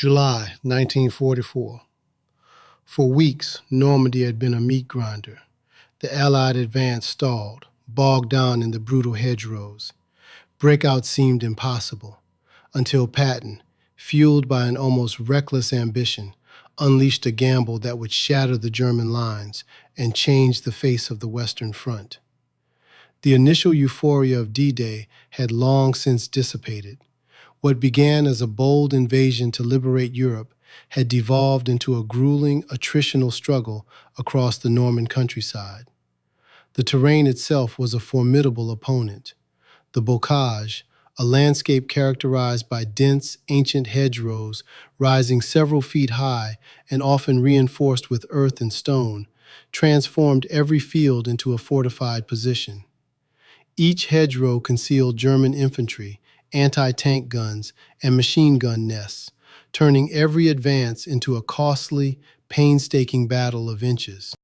July 1944. For weeks, Normandy had been a meat grinder. The Allied advance stalled, bogged down in the brutal hedgerows. Breakout seemed impossible, until Patton, fueled by an almost reckless ambition, unleashed a gamble that would shatter the German lines and change the face of the Western Front. The initial euphoria of D-Day had long since dissipated. What began as a bold invasion to liberate Europe had devolved into a grueling attritional struggle across the Norman countryside. The terrain itself was a formidable opponent. The bocage, a landscape characterized by dense, ancient hedgerows rising several feet high and often reinforced with earth and stone, transformed every field into a fortified position. Each hedgerow concealed German infantry, anti-tank guns, and machine gun nests, turning every advance into a costly, painstaking battle of inches.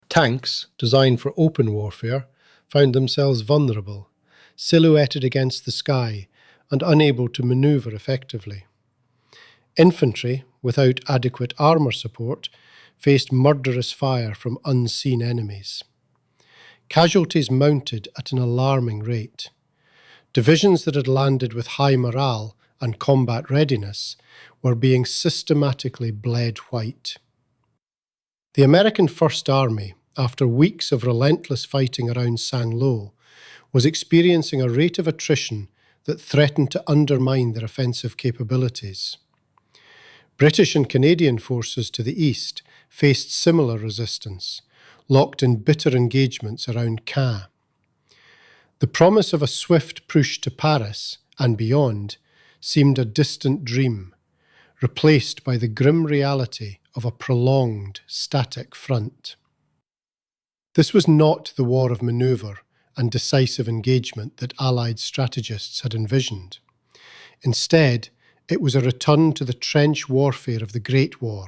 Tanks, designed for open warfare, found themselves vulnerable, silhouetted against the sky and unable to maneuver effectively. Infantry, without adequate armour support, faced murderous fire from unseen enemies. Casualties mounted at an alarming rate. Divisions that had landed with high morale and combat readiness were being systematically bled white. The American First Army, after weeks of relentless fighting around Saint-Lô, was experiencing a rate of attrition that threatened to undermine their offensive capabilities. British and Canadian forces to the east faced similar resistance, locked in bitter engagements around Caen. The promise of a swift push to Paris and beyond seemed a distant dream, replaced by the grim reality of a prolonged, static front. This was not the war of manoeuvre and decisive engagement that Allied strategists had envisioned. Instead, it was a return to the trench warfare of the Great War,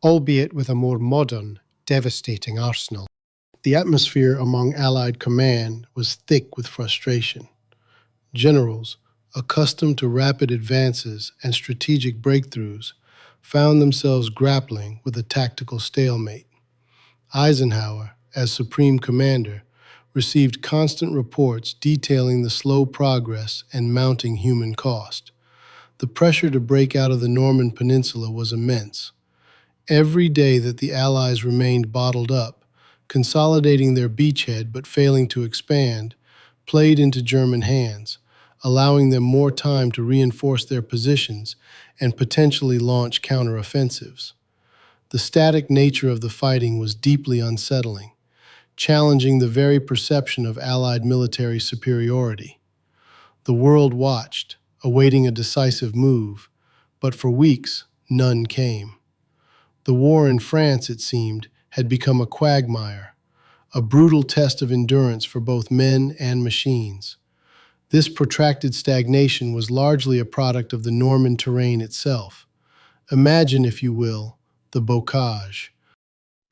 albeit with a more modern, devastating arsenal. The atmosphere among Allied command was thick with frustration. Generals, accustomed to rapid advances and strategic breakthroughs, found themselves grappling with a tactical stalemate. Eisenhower, as Supreme Commander, received constant reports detailing the slow progress and mounting human cost. The pressure to break out of the Norman Peninsula was immense. Every day that the Allies remained bottled up, consolidating their beachhead but failing to expand, played into German hands, allowing them more time to reinforce their positions and potentially launch counteroffensives. The static nature of the fighting was deeply unsettling, challenging the very perception of Allied military superiority. The world watched, awaiting a decisive move, but for weeks, none came. The war in France, it seemed, had become a quagmire, a brutal test of endurance for both men and machines. This protracted stagnation was largely a product of the Norman terrain itself. Imagine, if you will, the bocage.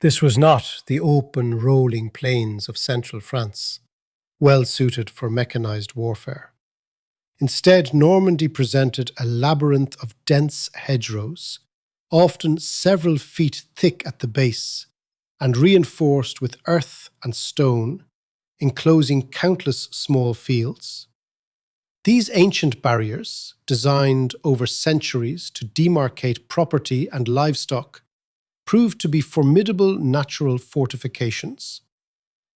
This was not the open, rolling plains of central France, well suited for mechanized warfare. Instead, Normandy presented a labyrinth of dense hedgerows, often several feet thick at the base, and reinforced with earth and stone, enclosing countless small fields. These ancient barriers, designed over centuries to demarcate property and livestock, proved to be formidable natural fortifications.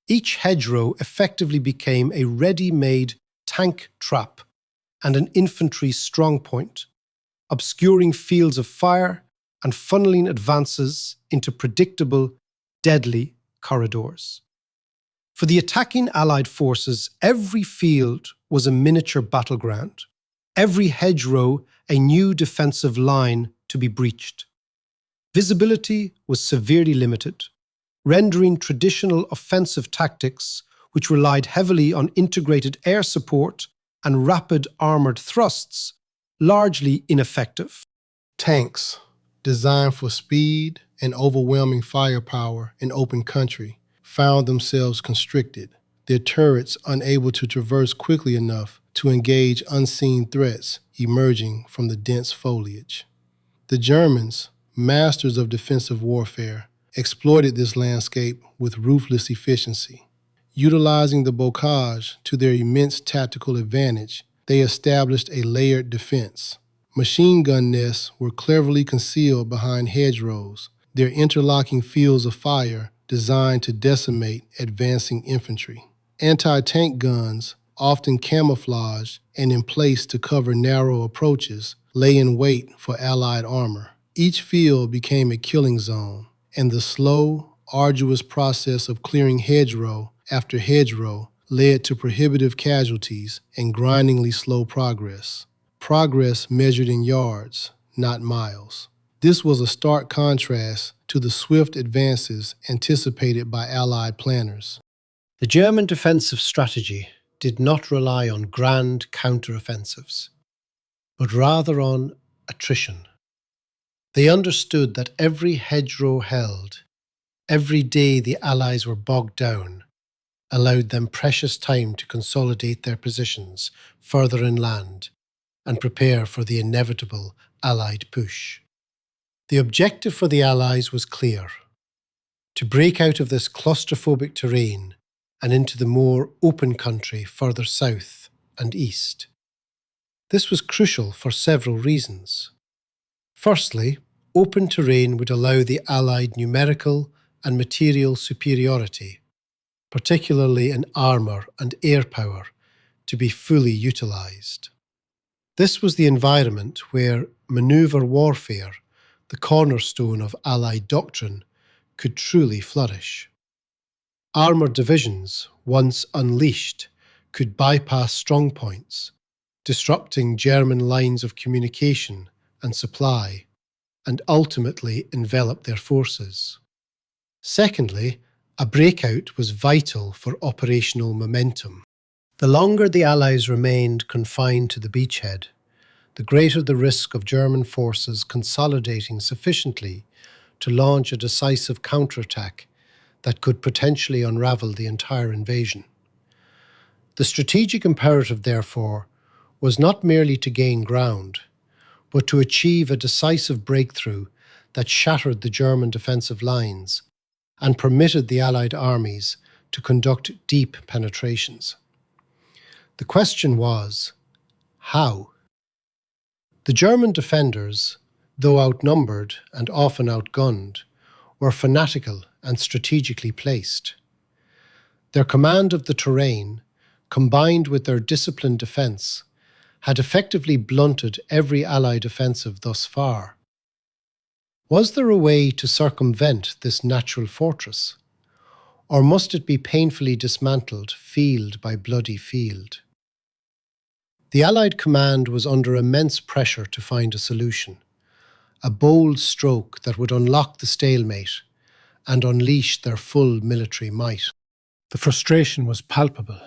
Each hedgerow effectively became a ready-made tank trap and an infantry strongpoint, obscuring fields of fire and funneling advances into predictable, deadly corridors. For the attacking Allied forces, every field was a miniature battleground, every hedgerow a new defensive line to be breached. Visibility was severely limited, rendering traditional offensive tactics, which relied heavily on integrated air support and rapid armoured thrusts, largely ineffective. Tanks, designed for speed and overwhelming firepower in open country, found themselves constricted, their turrets unable to traverse quickly enough to engage unseen threats emerging from the dense foliage. The Germans, masters of defensive warfare, exploited this landscape with ruthless efficiency. Utilizing the bocage to their immense tactical advantage, they established a layered defense. Machine gun nests were cleverly concealed behind hedgerows, their interlocking fields of fire designed to decimate advancing infantry. Anti-tank guns, often camouflaged and in place to cover narrow approaches, lay in wait for Allied armor. Each field became a killing zone, and the slow, arduous process of clearing hedgerow after hedgerow led to prohibitive casualties and grindingly slow progress. Progress measured in yards, not miles. This was a stark contrast to the swift advances anticipated by Allied planners. The German defensive strategy did not rely on grand counteroffensives, but rather on attrition. They understood that every hedgerow held, every day the Allies were bogged down, allowed them precious time to consolidate their positions further inland and prepare for the inevitable Allied push. The objective for the Allies was clear: to break out of this claustrophobic terrain and into the more open country further south and east. This was crucial for several reasons. Firstly, open terrain would allow the Allied numerical and material superiority, particularly in armour and air power, to be fully utilised. This was the environment where manoeuvre warfare, the cornerstone of Allied doctrine, could truly flourish. Armoured divisions, once unleashed, could bypass strongpoints, disrupting German lines of communication and supply, and ultimately envelop their forces. Secondly, a breakout was vital for operational momentum. The longer the Allies remained confined to the beachhead, the greater the risk of German forces consolidating sufficiently to launch a decisive counterattack that could potentially unravel the entire invasion. The strategic imperative, therefore, was not merely to gain ground, but to achieve a decisive breakthrough that shattered the German defensive lines and permitted the Allied armies to conduct deep penetrations. The question was, how? The German defenders, though outnumbered and often outgunned, were fanatical and strategically placed. Their command of the terrain, combined with their disciplined defence, had effectively blunted every Allied offensive thus far. Was there a way to circumvent this natural fortress? Or must it be painfully dismantled field by bloody field? The Allied command was under immense pressure to find a solution, a bold stroke that would unlock the stalemate and unleash their full military might. The frustration was palpable.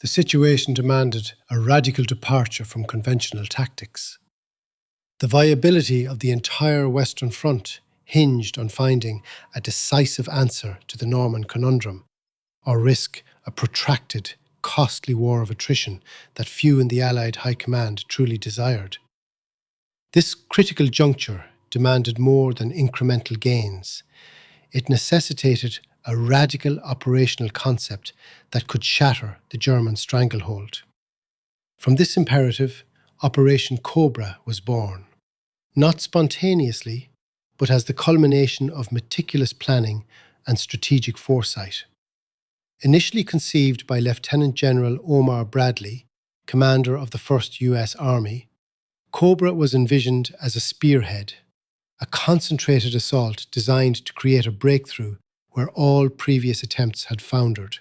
The situation demanded a radical departure from conventional tactics. The viability of the entire Western Front hinged on finding a decisive answer to the Norman conundrum, or risk a protracted, costly war of attrition that few in the Allied High Command truly desired. This critical juncture demanded more than incremental gains. It necessitated a radical operational concept that could shatter the German stranglehold. From this imperative, Operation Cobra was born, not spontaneously, but as the culmination of meticulous planning and strategic foresight. Initially conceived by Lieutenant General Omar Bradley, commander of the 1st U.S. Army, Cobra was envisioned as a spearhead, a concentrated assault designed to create a breakthrough where all previous attempts had foundered.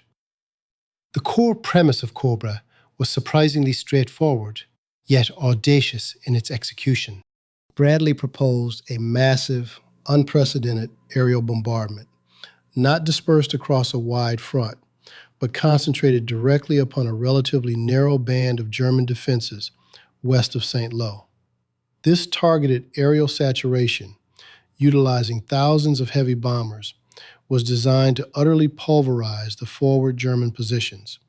The core premise of Cobra was surprisingly straightforward, yet audacious in its execution. Bradley proposed a massive, unprecedented aerial bombardment, not dispersed across a wide front, but concentrated directly upon a relatively narrow band of German defenses west of St. Lo. This targeted aerial saturation, utilizing thousands of heavy bombers, was designed to utterly pulverize the forward German positions,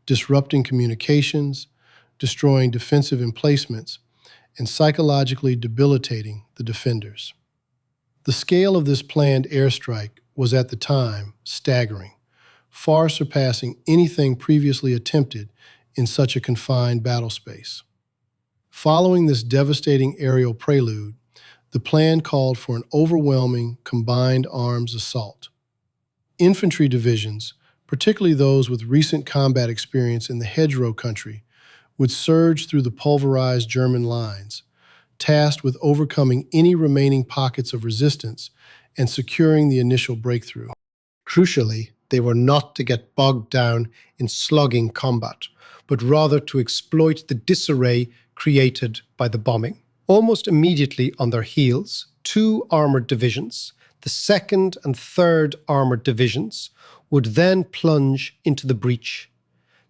disrupting communications, destroying defensive emplacements, and psychologically debilitating the defenders. The scale of this planned airstrike was at the time staggering, far surpassing anything previously attempted in such a confined battle space. Following this devastating aerial prelude, the plan called for an overwhelming combined arms assault. Infantry divisions, particularly those with recent combat experience in the hedgerow country, would surge through the pulverized German lines, tasked with overcoming any remaining pockets of resistance and securing the initial breakthrough. Crucially, they were not to get bogged down in slugging combat, but rather to exploit the disarray created by the bombing. Almost immediately on their heels, two armoured divisions, the 2nd and 3rd Armoured Divisions, would then plunge into the breach.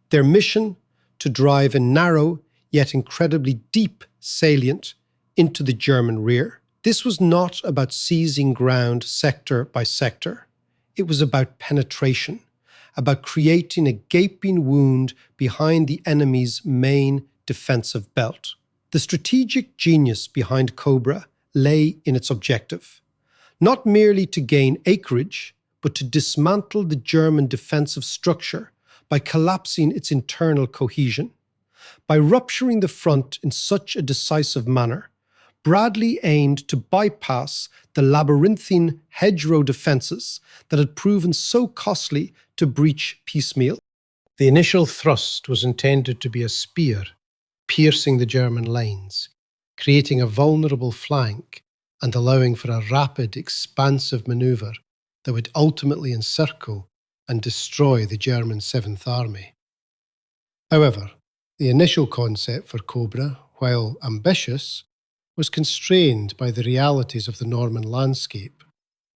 Their mission, to drive a narrow yet incredibly deep salient into the German rear. This was not about seizing ground sector by sector. It was about penetration, about creating a gaping wound behind the enemy's main defensive belt. The strategic genius behind Cobra lay in its objective, not merely to gain acreage, but to dismantle the German defensive structure by collapsing its internal cohesion. By rupturing the front in such a decisive manner, Bradley aimed to bypass the labyrinthine hedgerow defences that had proven so costly to breach piecemeal. The initial thrust was intended to be a spear, piercing the German lines, creating a vulnerable flank and allowing for a rapid, expansive manoeuvre that would ultimately encircle and destroy the German 7th Army. However, the initial concept for Cobra, while ambitious, was constrained by the realities of the Norman landscape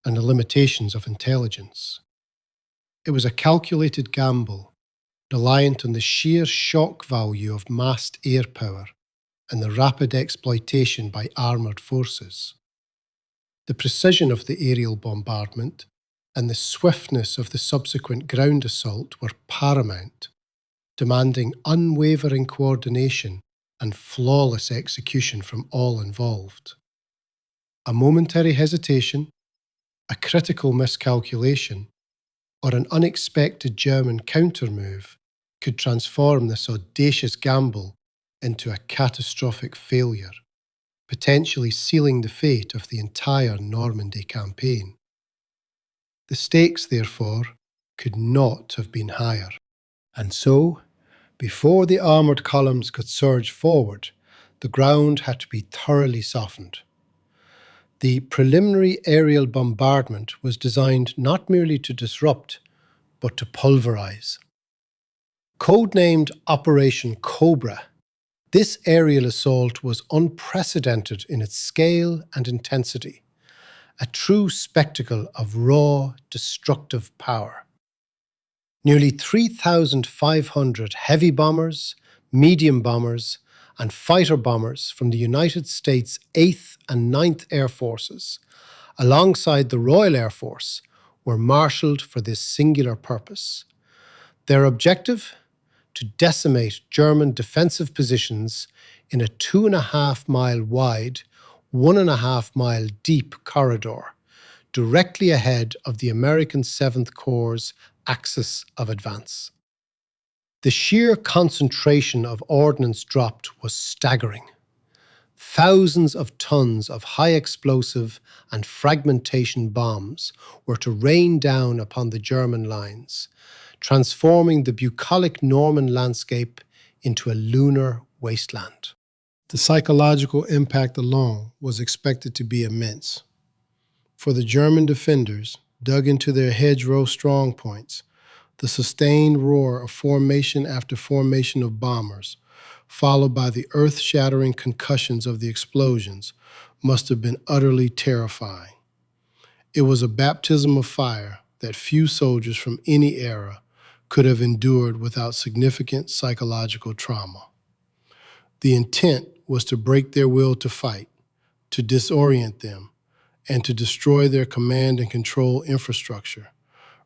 and the limitations of intelligence. It was a calculated gamble, reliant on the sheer shock value of massed air power and the rapid exploitation by armoured forces. The precision of the aerial bombardment and the swiftness of the subsequent ground assault were paramount, demanding unwavering coordination and flawless execution from all involved. A momentary hesitation, a critical miscalculation, or an unexpected German countermove could transform this audacious gamble into a catastrophic failure, potentially sealing the fate of the entire Normandy campaign. The stakes, therefore, could not have been higher. And so, before the armoured columns could surge forward, the ground had to be thoroughly softened. The preliminary aerial bombardment was designed not merely to disrupt, but to pulverise. Codenamed Operation Cobra, this aerial assault was unprecedented in its scale and intensity, a true spectacle of raw, destructive power. Nearly 3,500 heavy bombers, medium bombers, and fighter bombers from the United States 8th and 9th Air Forces, alongside the Royal Air Force, were marshalled for this singular purpose. Their objective? To decimate German defensive positions in a 2.5-mile wide, 1.5-mile deep corridor, directly ahead of the American 7th Corps' axis of advance. The sheer concentration of ordnance dropped was staggering. Thousands of tons of high explosive and fragmentation bombs were to rain down upon the German lines, transforming the bucolic Norman landscape into a lunar wasteland. The psychological impact alone was expected to be immense. For the German defenders, dug into their hedgerow strongpoints, the sustained roar of formation after formation of bombers, followed by the earth-shattering concussions of the explosions, must have been utterly terrifying. It was a baptism of fire that few soldiers from any era could have endured without significant psychological trauma. The intent was to break their will to fight, to disorient them, and to destroy their command and control infrastructure,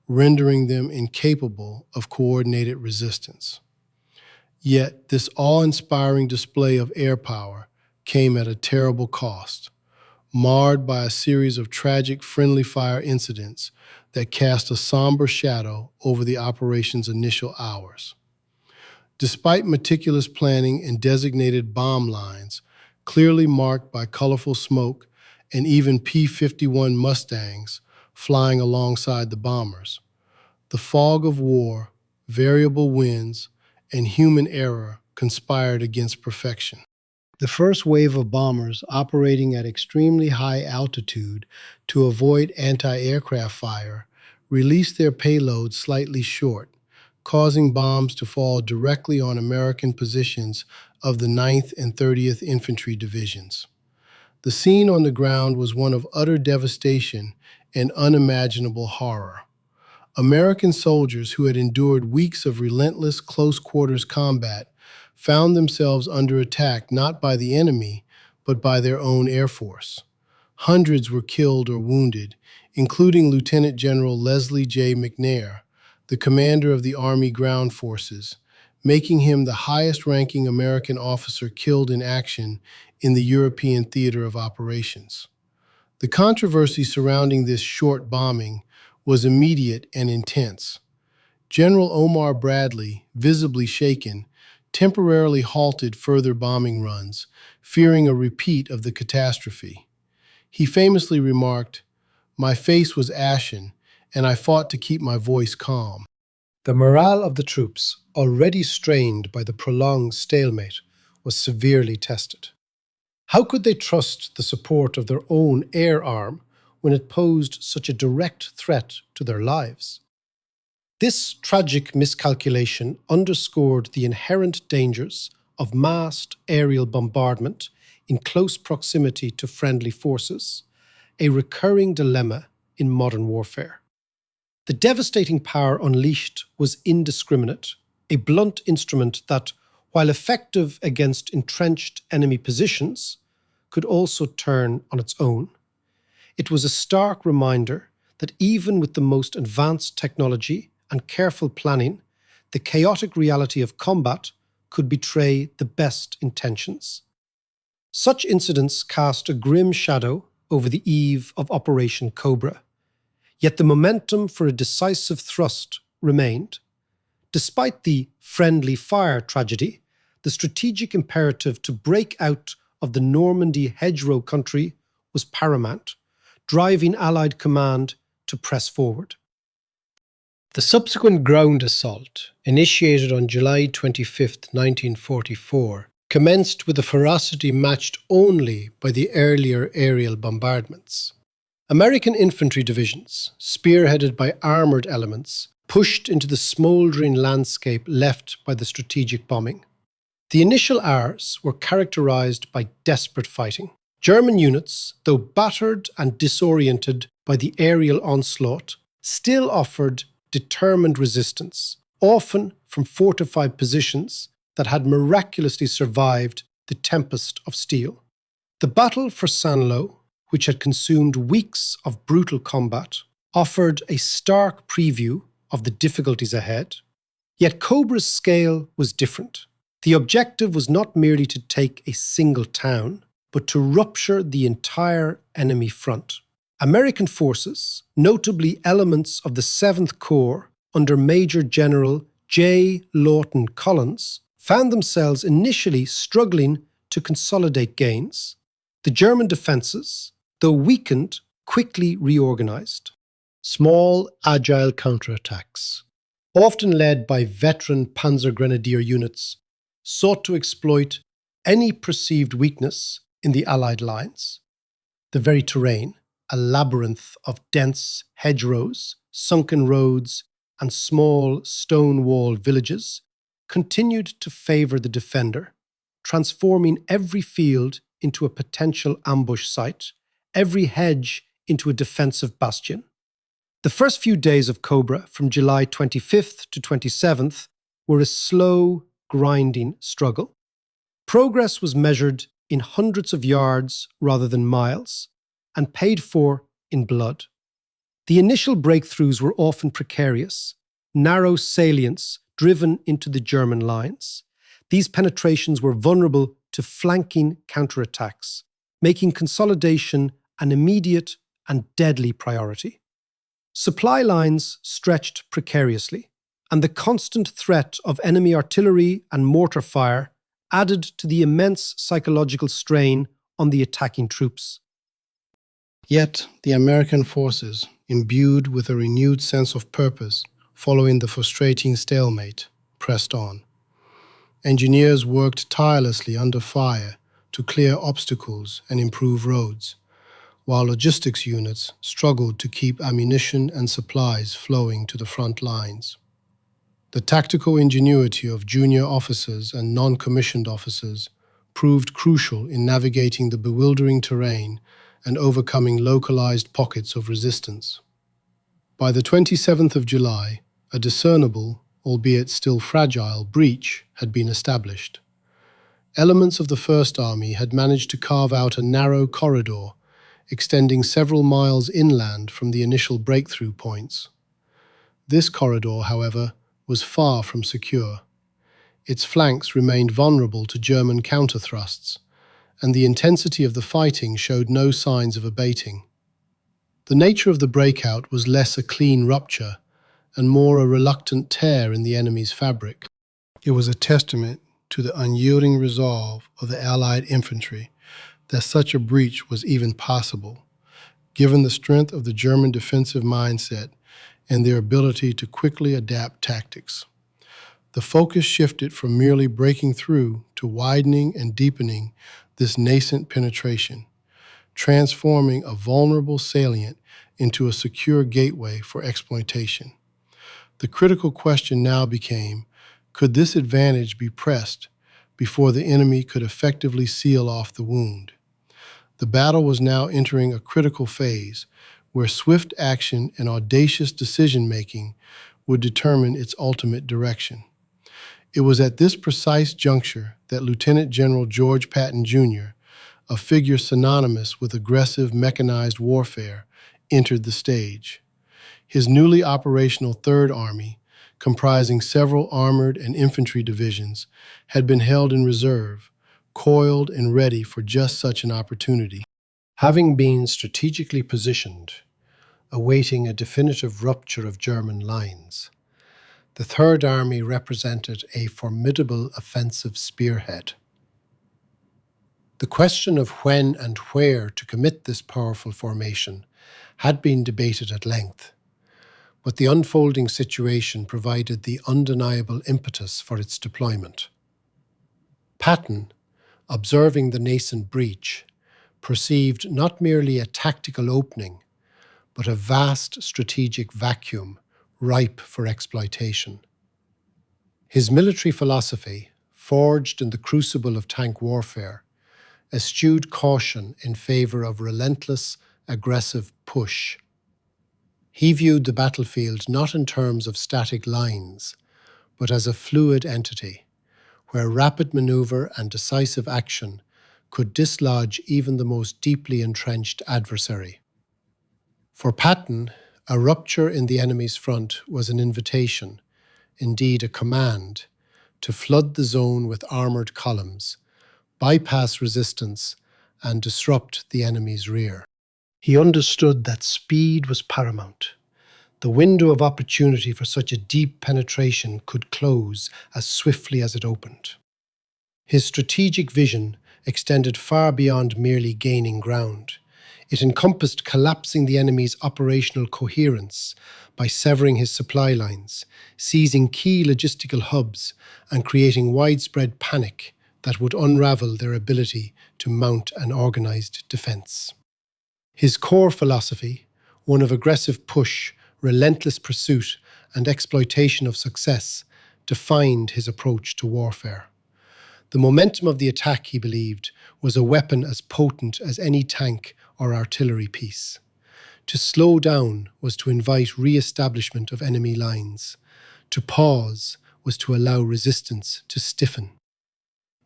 rendering them incapable of coordinated resistance. Yet this awe-inspiring display of air power came at a terrible cost, marred by a series of tragic friendly fire incidents that cast a somber shadow over the operation's initial hours. Despite meticulous planning and designated bomb lines, clearly marked by colorful smoke and even P-51 Mustangs flying alongside the bombers, the fog of war, variable winds, and human error conspired against perfection. The first wave of bombers operating at extremely high altitude to avoid anti-aircraft fire released their payloads slightly short, causing bombs to fall directly on American positions of the 9th and 30th Infantry Divisions. The scene on the ground was one of utter devastation and unimaginable horror. American soldiers who had endured weeks of relentless close-quarters combat found themselves under attack not by the enemy, but by their own Air Force. Hundreds were killed or wounded, including Lieutenant General Leslie J. McNair, the commander of the Army Ground Forces, making him the highest-ranking American officer killed in action in the European theater of operations. The controversy surrounding this short bombing was immediate and intense. General Omar Bradley, visibly shaken, temporarily halted further bombing runs, fearing a repeat of the catastrophe. He famously remarked, "My face was ashen, and I fought to keep my voice calm." The morale of the troops, already strained by the prolonged stalemate, was severely tested. How could they trust the support of their own air arm when it posed such a direct threat to their lives? This tragic miscalculation underscored the inherent dangers of massed aerial bombardment in close proximity to friendly forces, a recurring dilemma in modern warfare. The devastating power unleashed was indiscriminate, a blunt instrument that, while effective against entrenched enemy positions, could also turn on its own. It was a stark reminder that even with the most advanced technology and careful planning, the chaotic reality of combat could betray the best intentions. Such incidents cast a grim shadow over the eve of Operation Cobra, yet the momentum for a decisive thrust remained. Despite the friendly fire tragedy, the strategic imperative to break out of the Normandy hedgerow country was paramount, driving Allied command to press forward. The subsequent ground assault, initiated on July 25, 1944, commenced with a ferocity matched only by the earlier aerial bombardments. American infantry divisions, spearheaded by armoured elements, pushed into the smouldering landscape left by the strategic bombing. The initial hours were characterised by desperate fighting. German units, though battered and disoriented by the aerial onslaught, still offered determined resistance, often from fortified positions that had miraculously survived the tempest of steel. The battle for Saint-Lô, which had consumed weeks of brutal combat, offered a stark preview of the difficulties ahead. Yet Cobra's scale was different. The objective was not merely to take a single town, but to rupture the entire enemy front. American forces, notably elements of the 7th Corps under Major General J. Lawton Collins, found themselves initially struggling to consolidate gains. The German defences, though weakened, quickly reorganised. Small, agile counterattacks, often led by veteran Panzer Grenadier units, sought to exploit any perceived weakness in the Allied lines. The very terrain, a labyrinth of dense hedgerows, sunken roads, and small stone-walled villages, continued to favour the defender, transforming every field into a potential ambush site, every hedge into a defensive bastion. The first few days of Cobra, from July 25th to 27th, were a slow, grinding struggle. Progress was measured in hundreds of yards rather than miles, and paid for in blood. The initial breakthroughs were often precarious, narrow salients driven into the German lines. These penetrations were vulnerable to flanking counterattacks, making consolidation an immediate and deadly priority. Supply lines stretched precariously, and the constant threat of enemy artillery and mortar fire added to the immense psychological strain on the attacking troops. Yet the American forces, imbued with a renewed sense of purpose following the frustrating stalemate, pressed on. Engineers worked tirelessly under fire to clear obstacles and improve roads, while logistics units struggled to keep ammunition and supplies flowing to the front lines. The tactical ingenuity of junior officers and non-commissioned officers proved crucial in navigating the bewildering terrain and overcoming localized pockets of resistance. By the 27th of July, a discernible, albeit still fragile, breach had been established. Elements of the First Army had managed to carve out a narrow corridor extending several miles inland from the initial breakthrough points. This corridor, however, was far from secure. Its flanks remained vulnerable to German counterthrusts, and the intensity of the fighting showed no signs of abating. The nature of the breakout was less a clean rupture and more a reluctant tear in the enemy's fabric. It was a testament to the unyielding resolve of the Allied infantry that such a breach was even possible, given the strength of the German defensive mindset and their ability to quickly adapt tactics. The focus shifted from merely breaking through to widening and deepening this nascent penetration, transforming a vulnerable salient into a secure gateway for exploitation. The critical question now became, could this advantage be pressed before the enemy could effectively seal off the wound? The battle was now entering a critical phase where swift action and audacious decision-making would determine its ultimate direction. It was at this precise juncture that Lieutenant General George Patton, Jr., a figure synonymous with aggressive mechanized warfare, entered the stage. His newly operational Third Army, comprising several armored and infantry divisions, had been held in reserve, coiled and ready for just such an opportunity. Having been strategically positioned, awaiting a definitive rupture of German lines, the Third Army represented a formidable offensive spearhead. The question of when and where to commit this powerful formation had been debated at length, but the unfolding situation provided the undeniable impetus for its deployment. Patton, observing the nascent breach, perceived not merely a tactical opening, but a vast strategic vacuum ripe for exploitation. His military philosophy, forged in the crucible of tank warfare, eschewed caution in favor of relentless, aggressive push. He viewed the battlefield not in terms of static lines, but as a fluid entity, where rapid maneuver and decisive action could dislodge even the most deeply entrenched adversary. For Patton, a rupture in the enemy's front was an invitation, indeed a command, to flood the zone with armoured columns, bypass resistance, and disrupt the enemy's rear. He understood that speed was paramount. The window of opportunity for such a deep penetration could close as swiftly as it opened. His strategic vision extended far beyond merely gaining ground. It encompassed collapsing the enemy's operational coherence by severing his supply lines, seizing key logistical hubs, and creating widespread panic that would unravel their ability to mount an organized defense. His core philosophy, one of aggressive push, relentless pursuit, and exploitation of success, defined his approach to warfare. The momentum of the attack, he believed, was a weapon as potent as any tank or artillery piece. To slow down was to invite re-establishment of enemy lines. To pause was to allow resistance to stiffen.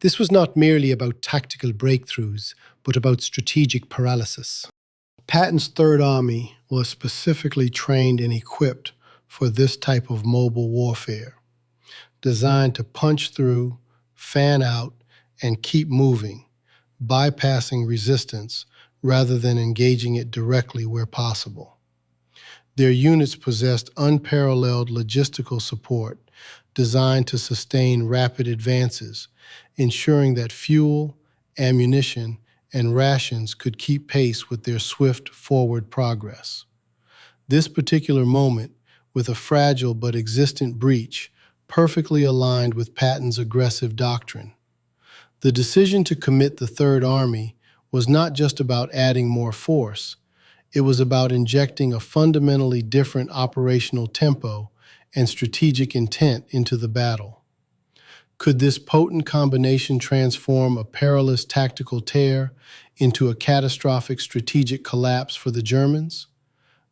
This was not merely about tactical breakthroughs, but about strategic paralysis. Patton's Third Army was specifically trained and equipped for this type of mobile warfare, designed to punch through, fan out, and keep moving, bypassing resistance rather than engaging it directly where possible. Their units possessed unparalleled logistical support designed to sustain rapid advances, ensuring that fuel, ammunition, and rations could keep pace with their swift forward progress. This particular moment, with a fragile but existent breach, perfectly aligned with Patton's aggressive doctrine. The decision to commit the Third Army was not just about adding more force, it was about injecting a fundamentally different operational tempo and strategic intent into the battle. Could this potent combination transform a perilous tactical tear into a catastrophic strategic collapse for the Germans?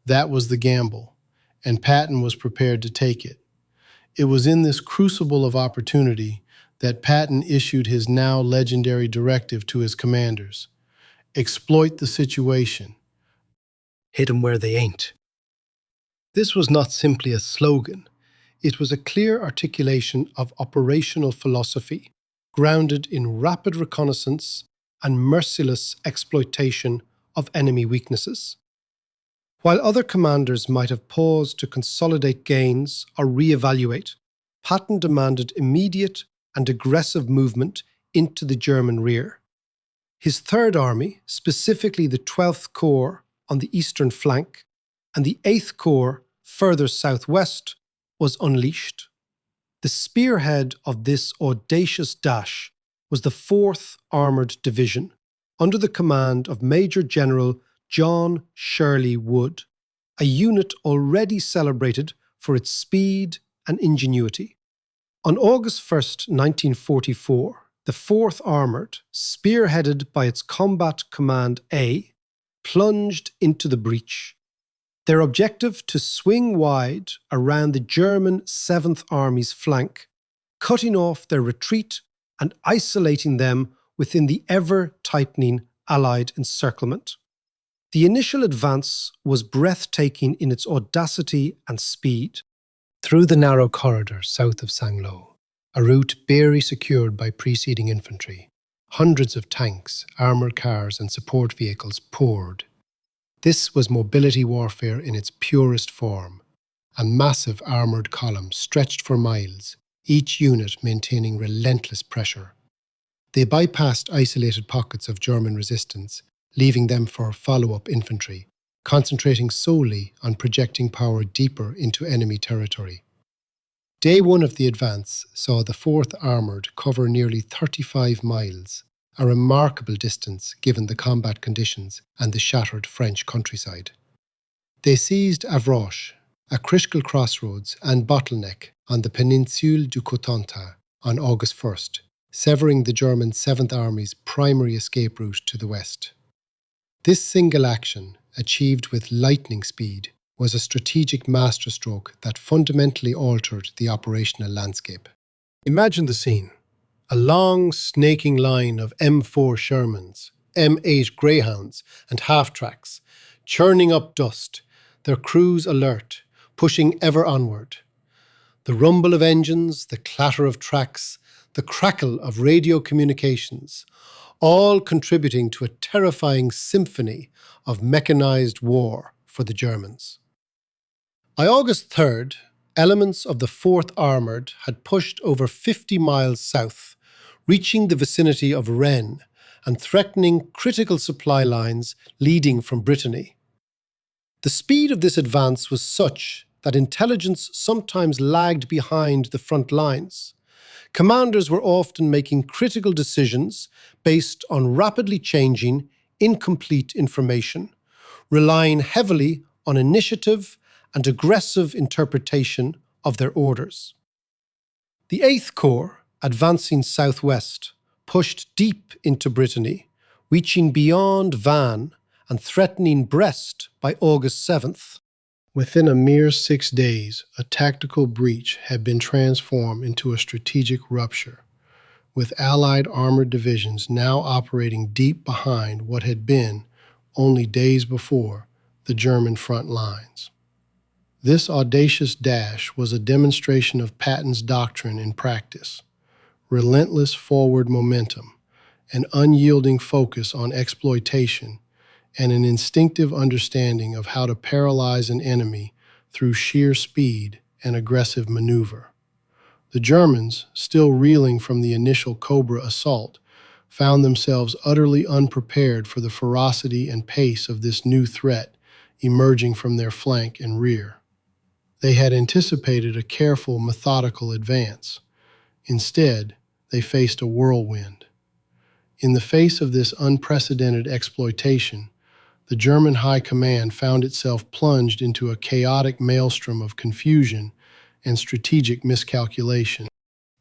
That was the gamble, and Patton was prepared to take it. It was in this crucible of opportunity that Patton issued his now legendary directive to his commanders: exploit the situation. Hit 'em where they ain't. This was not simply a slogan. It was a clear articulation of operational philosophy, grounded in rapid reconnaissance and merciless exploitation of enemy weaknesses. While other commanders might have paused to consolidate gains or reevaluate, Patton demanded immediate and aggressive movement into the German rear. His Third Army, specifically the 12th Corps on the eastern flank and the 8th Corps further southwest, was unleashed. The spearhead of this audacious dash was the 4th Armoured Division, under the command of Major General John Shirley Wood, a unit already celebrated for its speed and ingenuity. On August 1st, 1944, the 4th Armoured, spearheaded by its Combat Command A, plunged into the breach. Their objective to swing wide around the German 7th Army's flank, cutting off their retreat and isolating them within the ever-tightening Allied encirclement. The initial advance was breathtaking in its audacity and speed. Through the narrow corridor south of Saint-Lô, a route barely secured by preceding infantry, hundreds of tanks, armoured cars and support vehicles poured. This was mobility warfare in its purest form. A massive armoured column stretched for miles, each unit maintaining relentless pressure. They bypassed isolated pockets of German resistance, leaving them for follow-up infantry, concentrating solely on projecting power deeper into enemy territory. Day one of the advance saw the 4th Armoured cover nearly 35 miles, a remarkable distance given the combat conditions and the shattered French countryside. They seized Avroches, a critical crossroads and bottleneck on the Péninsule du Cotentin, on August 1st, severing the German 7th Army's primary escape route to the west. This single action, achieved with lightning speed, was a strategic masterstroke that fundamentally altered the operational landscape. Imagine the scene. A long, snaking line of M4 Shermans, M8 Greyhounds and half-tracks, churning up dust, their crews alert, pushing ever onward. The rumble of engines, the clatter of tracks, the crackle of radio communications, all contributing to a terrifying symphony of mechanized war for the Germans. By August 3rd, elements of the 4th Armoured had pushed over 50 miles south, reaching the vicinity of Rennes and threatening critical supply lines leading from Brittany. The speed of this advance was such that intelligence sometimes lagged behind the front lines. Commanders were often making critical decisions based on rapidly changing, incomplete information, relying heavily on initiative and aggressive interpretation of their orders. The 8th Corps, advancing southwest, pushed deep into Brittany, reaching beyond Vannes and threatening Brest by August 7th. Within a mere 6 days, a tactical breach had been transformed into a strategic rupture, with Allied armored divisions now operating deep behind what had been, only days before, the German front lines. This audacious dash was a demonstration of Patton's doctrine in practice: relentless forward momentum, an unyielding focus on exploitation, and an instinctive understanding of how to paralyze an enemy through sheer speed and aggressive maneuver. The Germans, still reeling from the initial Cobra assault, found themselves utterly unprepared for the ferocity and pace of this new threat emerging from their flank and rear. They had anticipated a careful, methodical advance. Instead, they faced a whirlwind. In the face of this unprecedented exploitation, the German High Command found itself plunged into a chaotic maelstrom of confusion and strategic miscalculation.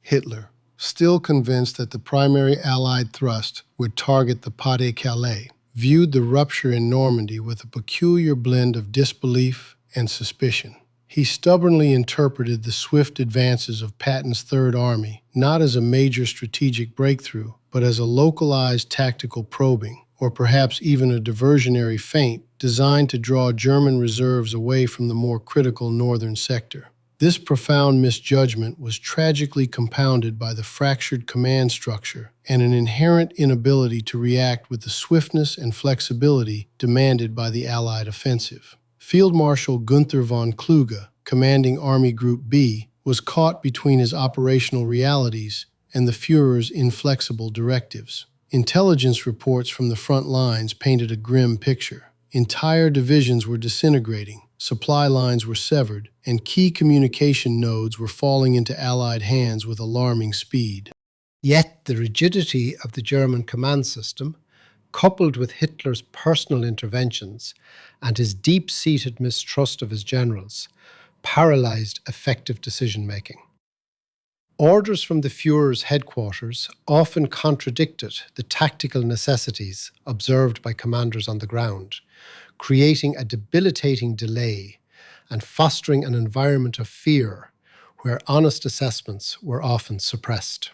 Hitler, still convinced that the primary Allied thrust would target the Pas-de-Calais, viewed the rupture in Normandy with a peculiar blend of disbelief and suspicion. He stubbornly interpreted the swift advances of Patton's Third Army not as a major strategic breakthrough, but as a localized tactical probing, or perhaps even a diversionary feint designed to draw German reserves away from the more critical northern sector. This profound misjudgment was tragically compounded by the fractured command structure and an inherent inability to react with the swiftness and flexibility demanded by the Allied offensive. Field Marshal Gunther von Kluge, commanding Army Group B, was caught between his operational realities and the Führer's inflexible directives. Intelligence reports from the front lines painted a grim picture. Entire divisions were disintegrating, supply lines were severed, and key communication nodes were falling into Allied hands with alarming speed. Yet the rigidity of the German command system, coupled with Hitler's personal interventions and his deep-seated mistrust of his generals, paralyzed effective decision-making. Orders from the Führer's headquarters often contradicted the tactical necessities observed by commanders on the ground, creating a debilitating delay and fostering an environment of fear where honest assessments were often suppressed.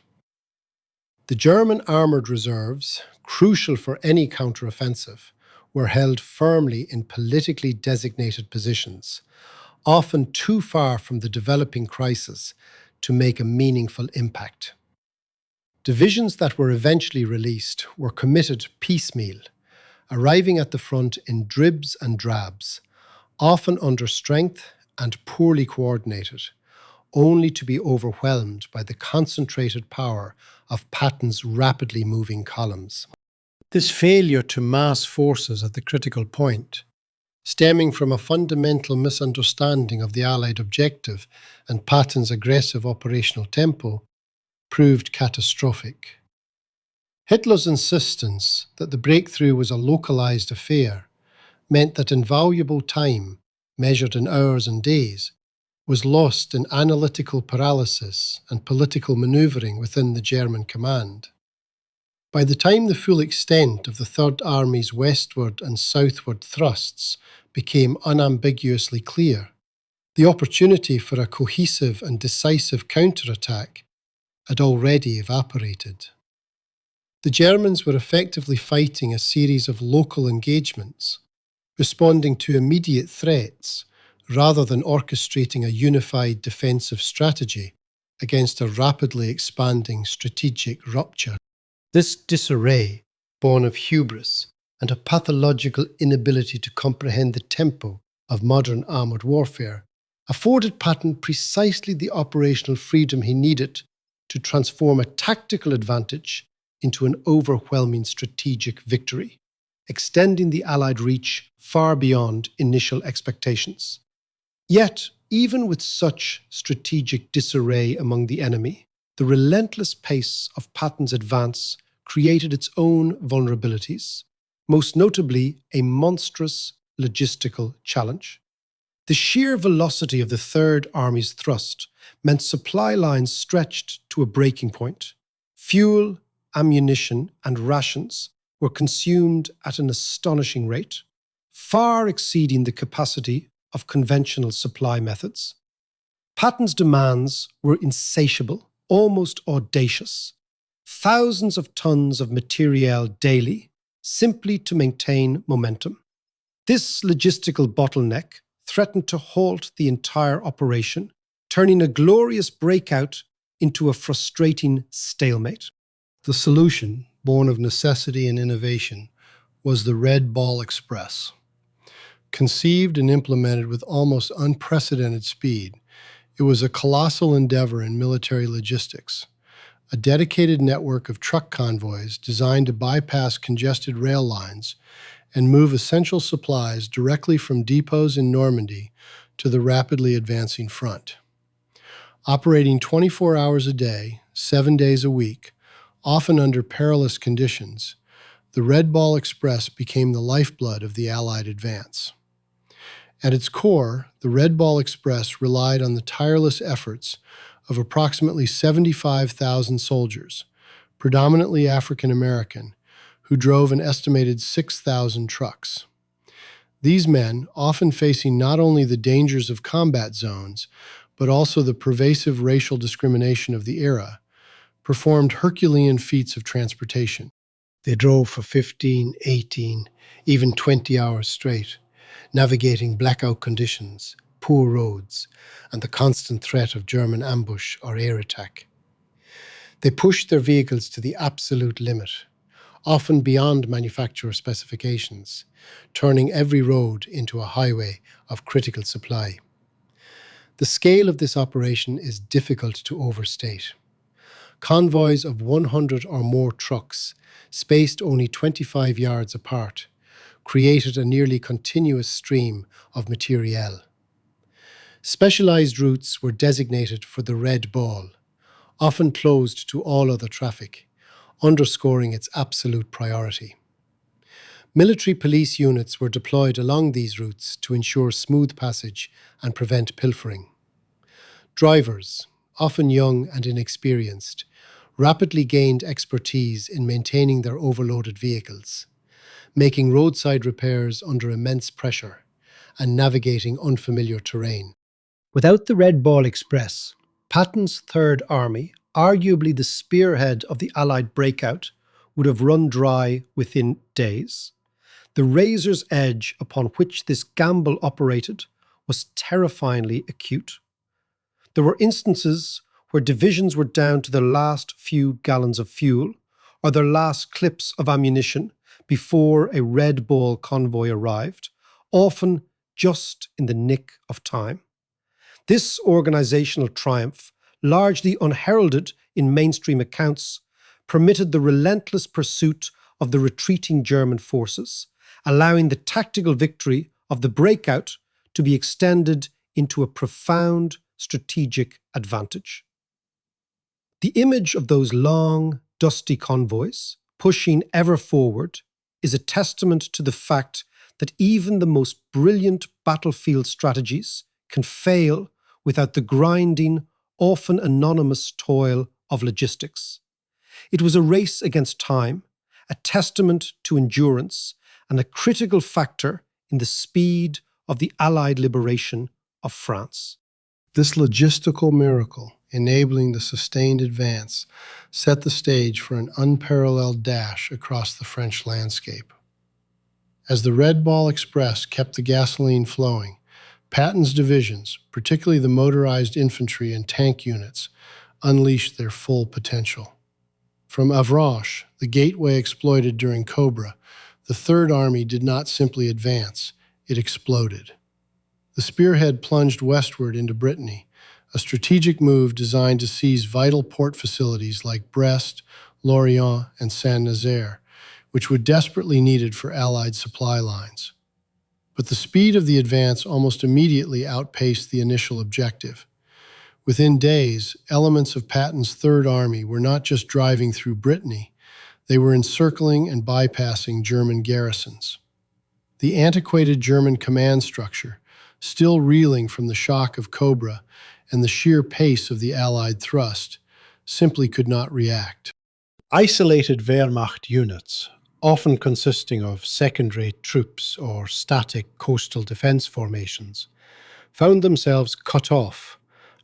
The German armoured reserves, crucial for any counteroffensive, were held firmly in politically designated positions, often too far from the developing crisis to make a meaningful impact. Divisions that were eventually released were committed piecemeal, arriving at the front in dribs and drabs, often under strength and poorly coordinated, only to be overwhelmed by the concentrated power of Patton's rapidly moving columns. This failure to mass forces at the critical point, stemming from a fundamental misunderstanding of the Allied objective and Patton's aggressive operational tempo, proved catastrophic. Hitler's insistence that the breakthrough was a localized affair meant that invaluable time, measured in hours and days, was lost in analytical paralysis and political maneuvering within the German command. By the time the full extent of the Third Army's westward and southward thrusts became unambiguously clear, the opportunity for a cohesive and decisive counterattack had already evaporated. The Germans were effectively fighting a series of local engagements, responding to immediate threats rather than orchestrating a unified defensive strategy against a rapidly expanding strategic rupture. This disarray, born of hubris and a pathological inability to comprehend the tempo of modern armoured warfare, afforded Patton precisely the operational freedom he needed to transform a tactical advantage into an overwhelming strategic victory, extending the Allied reach far beyond initial expectations. Yet, even with such strategic disarray among the enemy, the relentless pace of Patton's advance created its own vulnerabilities, most notably a monstrous logistical challenge. The sheer velocity of the Third Army's thrust meant supply lines stretched to a breaking point. Fuel, ammunition, and rations were consumed at an astonishing rate, far exceeding the capacity of conventional supply methods. Patton's demands were insatiable, almost audacious. Thousands of tons of materiel daily, simply to maintain momentum. This logistical bottleneck threatened to halt the entire operation, turning a glorious breakout into a frustrating stalemate. The solution born of necessity and innovation, was the Red Ball Express. Conceived and implemented with almost unprecedented speed, it was a colossal endeavor in military logistics, a dedicated network of truck convoys designed to bypass congested rail lines and move essential supplies directly from depots in Normandy to the rapidly advancing front. Operating 24 hours a day, 7 days a week, often under perilous conditions, the Red Ball Express became the lifeblood of the Allied advance. At its core, the Red Ball Express relied on the tireless efforts of approximately 75,000 soldiers, predominantly African American, who drove an estimated 6,000 trucks. These men, often facing not only the dangers of combat zones, but also the pervasive racial discrimination of the era, performed Herculean feats of transportation. They drove for 15, 18, even 20 hours straight, navigating blackout conditions, poor roads, and the constant threat of German ambush or air attack. They pushed their vehicles to the absolute limit, often beyond manufacturer specifications, turning every road into a highway of critical supply. The scale of this operation is difficult to overstate. Convoys of 100 or more trucks, spaced only 25 yards apart, created a nearly continuous stream of materiel. Specialized routes were designated for the Red Ball, often closed to all other traffic, underscoring its absolute priority. Military police units were deployed along these routes to ensure smooth passage and prevent pilfering. Drivers, often young and inexperienced, rapidly gained expertise in maintaining their overloaded vehicles, making roadside repairs under immense pressure and navigating unfamiliar terrain. Without the Red Ball Express, Patton's Third Army, arguably the spearhead of the Allied breakout, would have run dry within days. The razor's edge upon which this gamble operated was terrifyingly acute. There were instances where divisions were down to their last few gallons of fuel or their last clips of ammunition before a Red Ball convoy arrived, often just in the nick of time. This organizational triumph, largely unheralded in mainstream accounts, permitted the relentless pursuit of the retreating German forces, allowing the tactical victory of the breakout to be extended into a profound strategic advantage. The image of those long, dusty convoys, pushing ever forward, is a testament to the fact that even the most brilliant battlefield strategies can fail without the grinding, often anonymous toil of logistics. It was a race against time, a testament to endurance, and a critical factor in the speed of the Allied liberation of France. This logistical miracle, enabling the sustained advance, set the stage for an unparalleled dash across the French landscape. As the Red Ball Express kept the gasoline flowing, Patton's divisions, particularly the motorized infantry and tank units, unleashed their full potential. From Avranches, the gateway exploited during Cobra, the Third Army did not simply advance, it exploded. The spearhead plunged westward into Brittany, a strategic move designed to seize vital port facilities like Brest, Lorient, and Saint-Nazaire, which were desperately needed for Allied supply lines. But the speed of the advance almost immediately outpaced the initial objective. Within days, elements of Patton's Third Army were not just driving through Brittany, they were encircling and bypassing German garrisons. The antiquated German command structure, still reeling from the shock of Cobra and the sheer pace of the Allied thrust, simply could not react. Isolated Wehrmacht units, often consisting of second-rate troops or static coastal defence formations, found themselves cut off,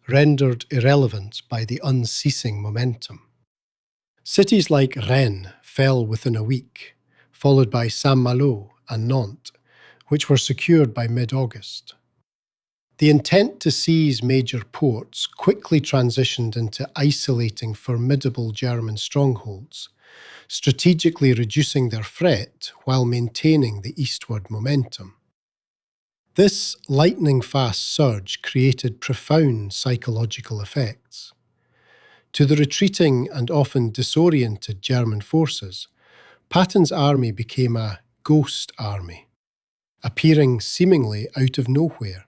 rendered irrelevant by the unceasing momentum. Cities like Rennes fell within a week, followed by Saint-Malo and Nantes, which were secured by mid-August. The intent to seize major ports quickly transitioned into isolating formidable German strongholds, strategically reducing their threat while maintaining the eastward momentum. This lightning-fast surge created profound psychological effects. To the retreating and often disoriented German forces, Patton's army became a ghost army, appearing seemingly out of nowhere,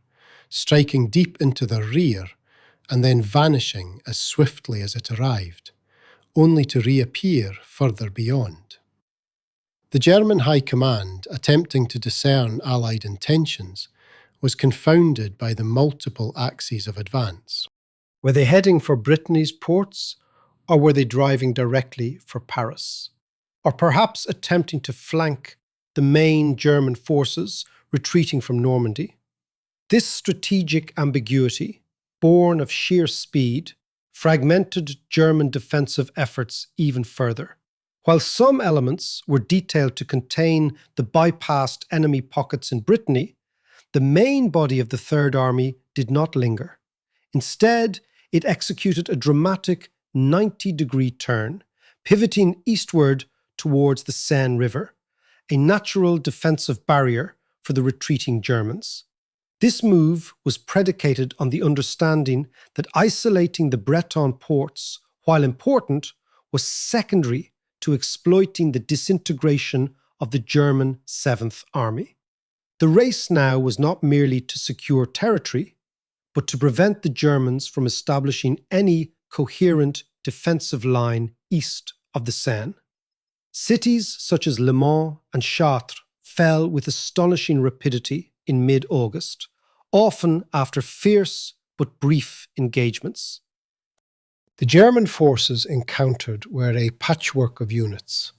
striking deep into their rear and then vanishing as swiftly as it arrived, only to reappear further beyond. The German High Command, attempting to discern Allied intentions, was confounded by the multiple axes of advance. Were they heading for Brittany's ports, or were they driving directly for Paris? Or perhaps attempting to flank the main German forces retreating from Normandy? This strategic ambiguity, born of sheer speed, fragmented German defensive efforts even further. While some elements were detailed to contain the bypassed enemy pockets in Brittany, the main body of the Third Army did not linger. Instead, it executed a dramatic 90-degree turn, pivoting eastward towards the Seine River, a natural defensive barrier for the retreating Germans. This move was predicated on the understanding that isolating the Breton ports, while important, was secondary to exploiting the disintegration of the German Seventh Army. The race now was not merely to secure territory, but to prevent the Germans from establishing any coherent defensive line east of the Seine. Cities such as Le Mans and Chartres fell with astonishing rapidity in mid-August, often after fierce but brief engagements. The German forces encountered were a patchwork of units.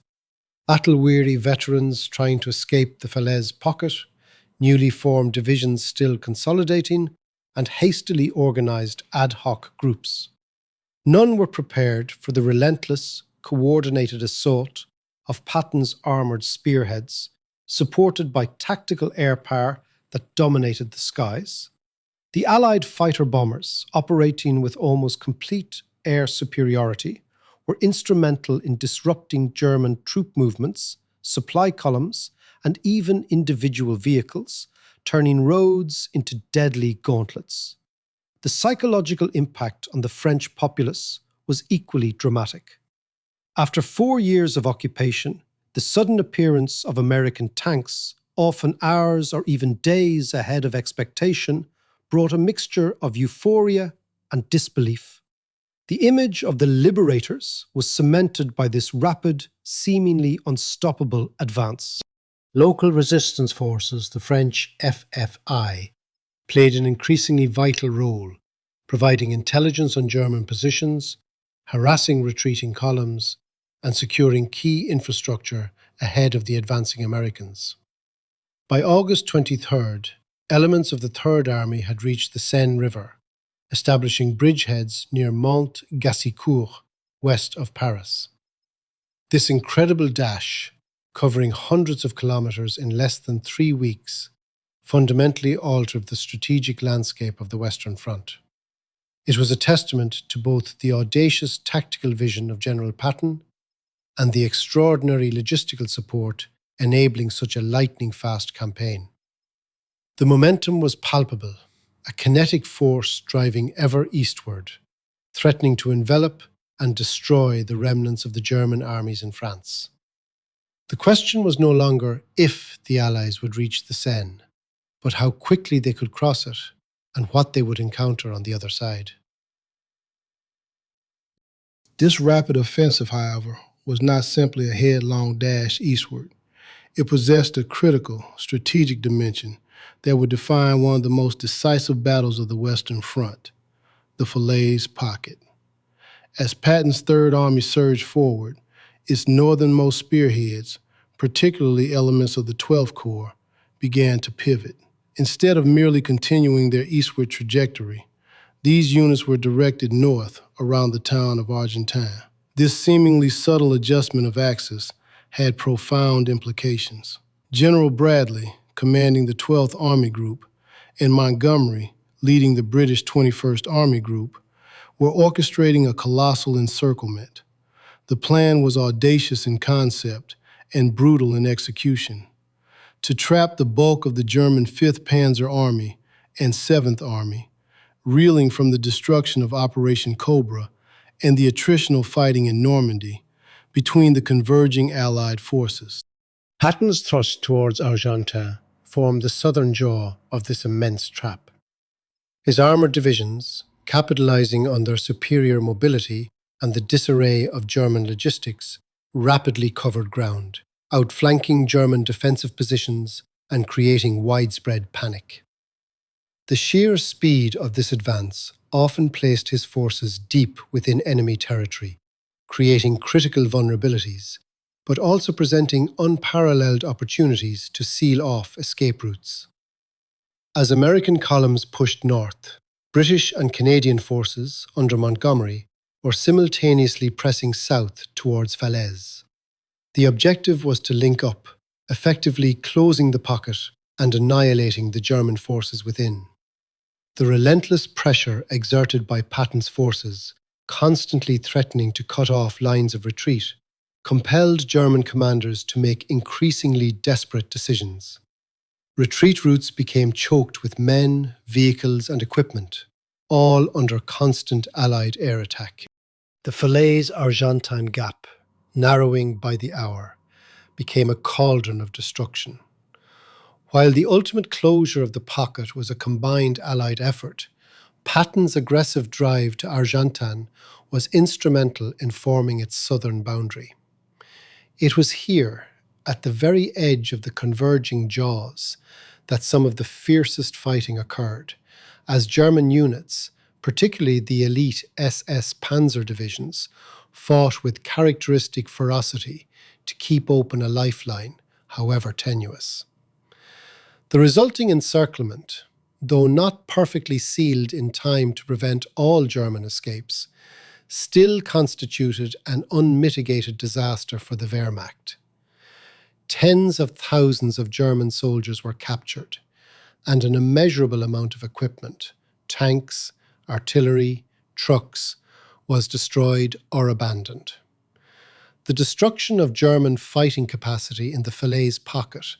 Battle-weary veterans trying to escape the Falaise pocket, newly formed divisions still consolidating, and hastily organised ad hoc groups. None were prepared for the relentless, coordinated assault of Patton's armoured spearheads, supported by tactical air power that dominated the skies. The Allied fighter-bombers, operating with almost complete air superiority, were instrumental in disrupting German troop movements, supply columns, and even individual vehicles, turning roads into deadly gauntlets. The psychological impact on the French populace was equally dramatic. After 4 years of occupation, the sudden appearance of American tanks, often hours or even days ahead of expectation, brought a mixture of euphoria and disbelief. The image of the liberators was cemented by this rapid, seemingly unstoppable advance. Local resistance forces, the French FFI, played an increasingly vital role, providing intelligence on German positions, harassing retreating columns, and securing key infrastructure ahead of the advancing Americans. By August 23rd, elements of the Third Army had reached the Seine River, establishing bridgeheads near Mont-Gassicourt, west of Paris. This incredible dash, covering hundreds of kilometres in less than 3 weeks, fundamentally altered the strategic landscape of the Western Front. It was a testament to both the audacious tactical vision of General Patton and the extraordinary logistical support enabling such a lightning-fast campaign. The momentum was palpable, a kinetic force driving ever eastward, threatening to envelop and destroy the remnants of the German armies in France. The question was no longer if the Allies would reach the Seine, but how quickly they could cross it and what they would encounter on the other side. This rapid offensive, however, was not simply a headlong dash eastward. It possessed a critical, strategic dimension that would define one of the most decisive battles of the Western Front, the Falaise Pocket. As Patton's Third Army surged forward, its northernmost spearheads, particularly elements of the 12th Corps, began to pivot. Instead of merely continuing their eastward trajectory, these units were directed north around the town of Argentan. This seemingly subtle adjustment of axis had profound implications. General Bradley, commanding the 12th Army Group, and Montgomery, leading the British 21st Army Group, were orchestrating a colossal encirclement. The plan was audacious in concept and brutal in execution: to trap the bulk of the German 5th Panzer Army and 7th Army, reeling from the destruction of Operation Cobra and the attritional fighting in Normandy between the converging Allied forces. Patton's thrust towards Argentan formed the southern jaw of this immense trap. His armoured divisions, capitalising on their superior mobility and the disarray of German logistics, rapidly covered ground, outflanking German defensive positions and creating widespread panic. The sheer speed of this advance often placed his forces deep within enemy territory, creating critical vulnerabilities, but also presenting unparalleled opportunities to seal off escape routes. As American columns pushed north, British and Canadian forces under Montgomery were simultaneously pressing south towards Falaise. The objective was to link up, effectively closing the pocket and annihilating the German forces within. The relentless pressure exerted by Patton's forces, constantly threatening to cut off lines of retreat, compelled German commanders to make increasingly desperate decisions. Retreat routes became choked with men, vehicles, and equipment, all under constant Allied air attack. The Falaise-Argentan gap, narrowing by the hour, became a cauldron of destruction. While the ultimate closure of the pocket was a combined Allied effort, Patton's aggressive drive to Argentan was instrumental in forming its southern boundary. It was here, at the very edge of the converging jaws, that some of the fiercest fighting occurred, as German units, particularly the elite SS Panzer divisions, fought with characteristic ferocity to keep open a lifeline, however tenuous. The resulting encirclement, though not perfectly sealed in time to prevent all German escapes, still constituted an unmitigated disaster for the Wehrmacht. Tens of thousands of German soldiers were captured, and an immeasurable amount of equipment, tanks, artillery, trucks, was destroyed or abandoned. The destruction of German fighting capacity in the Falaise pocket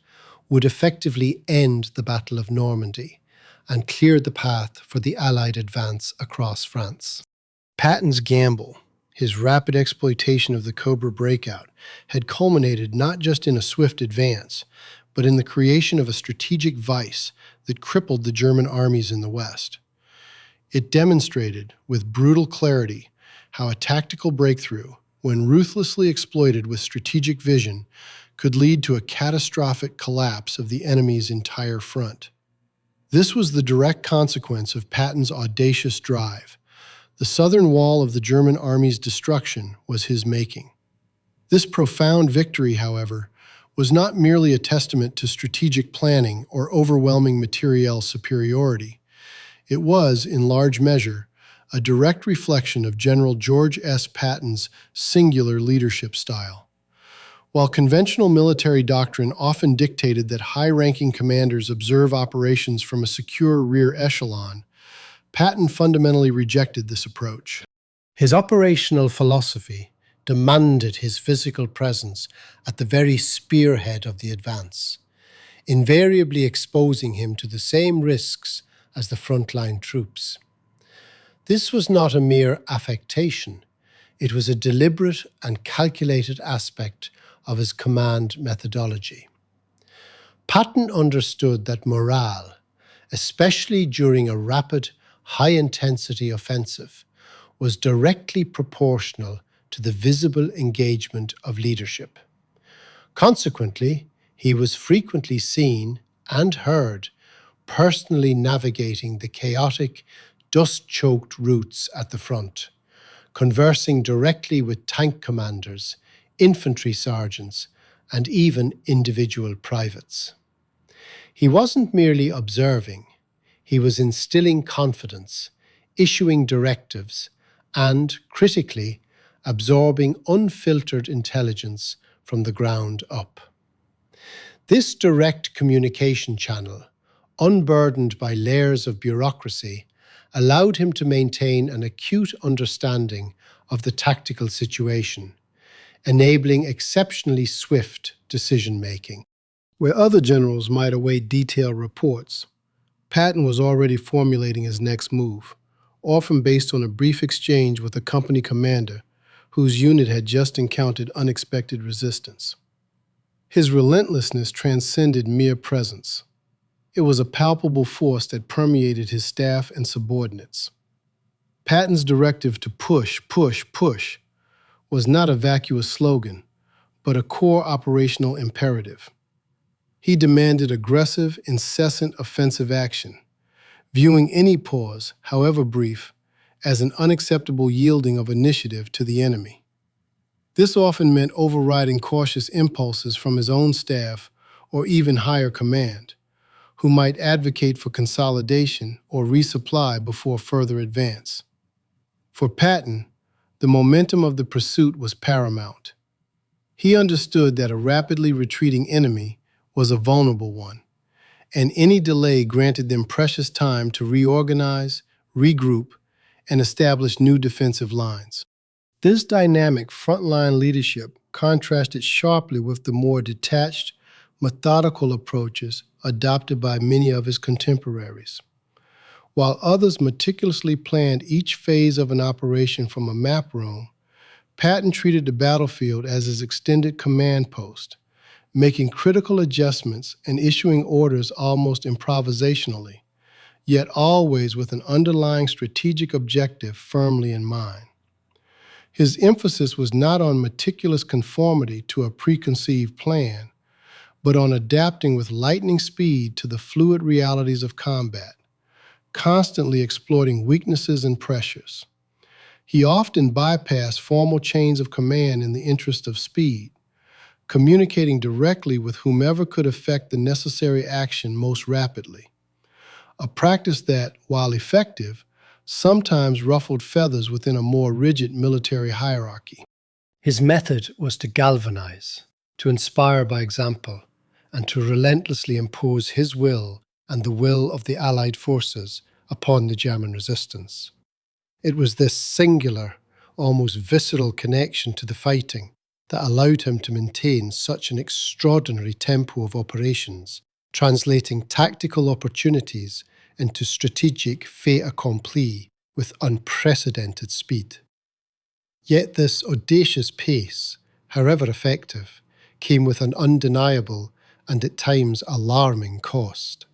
would effectively end the Battle of Normandy and clear the path for the Allied advance across France. Patton's gamble, his rapid exploitation of the Cobra breakout, had culminated not just in a swift advance, but in the creation of a strategic vice that crippled the German armies in the West. It demonstrated, with brutal clarity, how a tactical breakthrough, when ruthlessly exploited with strategic vision, could lead to a catastrophic collapse of the enemy's entire front. This was the direct consequence of Patton's audacious drive. The southern wall of the German army's destruction was his making. This profound victory, however, was not merely a testament to strategic planning or overwhelming materiel superiority. It was, in large measure, a direct reflection of General George S. Patton's singular leadership style. While conventional military doctrine often dictated that high-ranking commanders observe operations from a secure rear echelon, Patton fundamentally rejected this approach. His operational philosophy demanded his physical presence at the very spearhead of the advance, invariably exposing him to the same risks as the frontline troops. This was not a mere affectation. It was a deliberate and calculated aspect of his command methodology. Patton understood that morale, especially during a rapid, high-intensity offensive, was directly proportional to the visible engagement of leadership. Consequently, he was frequently seen and heard personally navigating the chaotic, dust-choked routes at the front, conversing directly with tank commanders, infantry sergeants, and even individual privates. He wasn't merely observing, he was instilling confidence, issuing directives, and, critically, absorbing unfiltered intelligence from the ground up. This direct communication channel, unburdened by layers of bureaucracy, allowed him to maintain an acute understanding of the tactical situation, enabling exceptionally swift decision-making. Where other generals might await detailed reports, Patton was already formulating his next move, often based on a brief exchange with a company commander whose unit had just encountered unexpected resistance. His relentlessness transcended mere presence. It was a palpable force that permeated his staff and subordinates. Patton's directive to push, push, push was not a vacuous slogan, but a core operational imperative. He demanded aggressive, incessant offensive action, viewing any pause, however brief, as an unacceptable yielding of initiative to the enemy. This often meant overriding cautious impulses from his own staff or even higher command, who might advocate for consolidation or resupply before further advance. For Patton, the momentum of the pursuit was paramount. He understood that a rapidly retreating enemy was a vulnerable one, and any delay granted them precious time to reorganize, regroup, and establish new defensive lines. This dynamic frontline leadership contrasted sharply with the more detached, methodical approaches adopted by many of his contemporaries. While others meticulously planned each phase of an operation from a map room, Patton treated the battlefield as his extended command post, making critical adjustments and issuing orders almost improvisationally, yet always with an underlying strategic objective firmly in mind. His emphasis was not on meticulous conformity to a preconceived plan, but on adapting with lightning speed to the fluid realities of combat, constantly exploiting weaknesses and pressures. He often bypassed formal chains of command in the interest of speed, communicating directly with whomever could effect the necessary action most rapidly, a practice that, while effective, sometimes ruffled feathers within a more rigid military hierarchy. His method was to galvanize, to inspire by example, and to relentlessly impose his will and the will of the Allied forces upon the German resistance. It was this singular, almost visceral connection to the fighting that allowed him to maintain such an extraordinary tempo of operations, translating tactical opportunities into strategic fait accompli with unprecedented speed. Yet this audacious pace, however effective, came with an undeniable and at times alarming cost.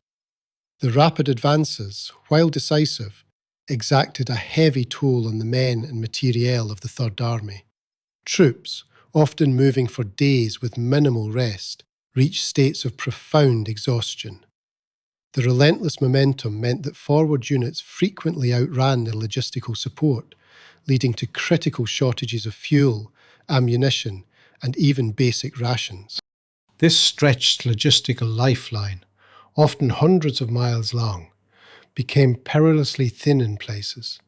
The rapid advances, while decisive, exacted a heavy toll on the men and materiel of the Third Army. Troops, often moving for days with minimal rest, reached states of profound exhaustion. The relentless momentum meant that forward units frequently outran their logistical support, leading to critical shortages of fuel, ammunition, and even basic rations. This stretched logistical lifeline, often hundreds of miles long, became perilously thin in places,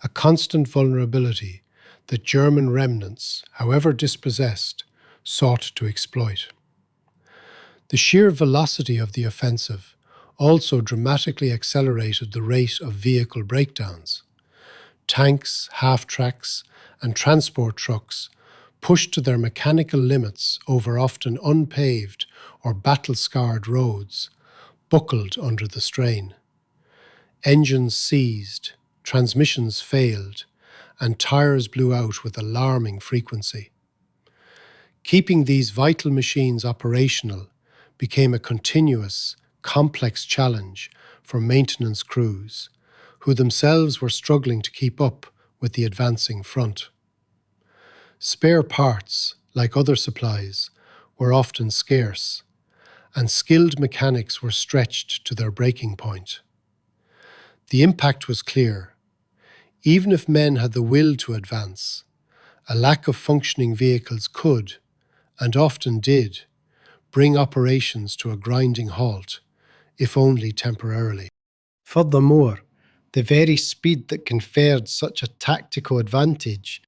a constant vulnerability that German remnants, however dispossessed, sought to exploit. The sheer velocity of the offensive also dramatically accelerated the rate of vehicle breakdowns. Tanks, half-tracks, and transport trucks, pushed to their mechanical limits over often unpaved or battle-scarred roads, buckled under the strain. Engines seized, transmissions failed, and tires blew out with alarming frequency. Keeping these vital machines operational became a continuous, complex challenge for maintenance crews, who themselves were struggling to keep up with the advancing front. Spare parts, like other supplies, were often scarce, and skilled mechanics were stretched to their breaking point. The impact was clear. Even if men had the will to advance, a lack of functioning vehicles could, and often did, bring operations to a grinding halt, if only temporarily. Furthermore, the very speed that conferred such a tactical advantage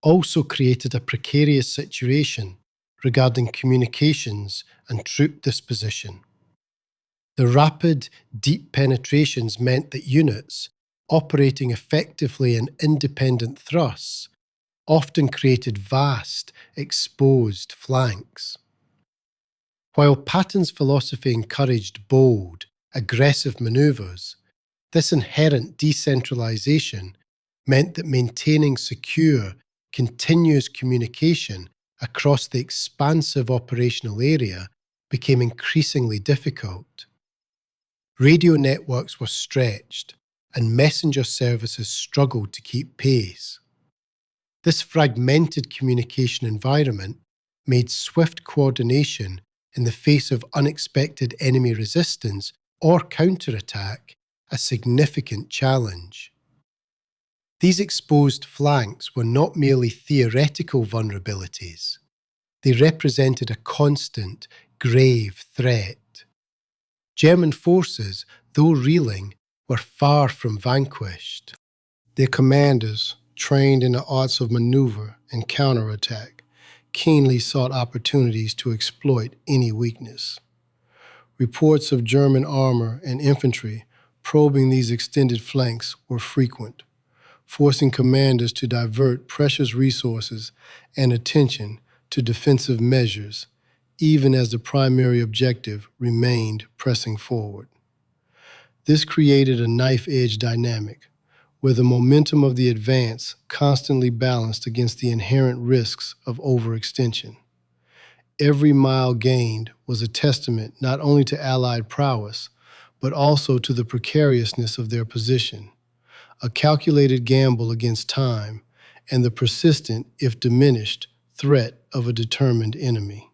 also created a precarious situation regarding communications and troop disposition. The rapid, deep penetrations meant that units, operating effectively in independent thrusts, often created vast, exposed flanks. While Patton's philosophy encouraged bold, aggressive manoeuvres, this inherent decentralization meant that maintaining secure, continuous communication across the expansive operational area became increasingly difficult. Radio networks were stretched, and messenger services struggled to keep pace. This fragmented communication environment made swift coordination in the face of unexpected enemy resistance or counterattack a significant challenge. These exposed flanks were not merely theoretical vulnerabilities. They represented a constant, grave threat. German forces, though reeling, were far from vanquished. Their commanders, trained in the arts of maneuver and counterattack, keenly sought opportunities to exploit any weakness. Reports of German armor and infantry probing these extended flanks were frequent, forcing commanders to divert precious resources and attention to defensive measures, even as the primary objective remained pressing forward. This created a knife-edge dynamic, where the momentum of the advance constantly balanced against the inherent risks of overextension. Every mile gained was a testament not only to Allied prowess, but also to the precariousness of their position, a calculated gamble against time, and the persistent, if diminished, threat of a determined enemy.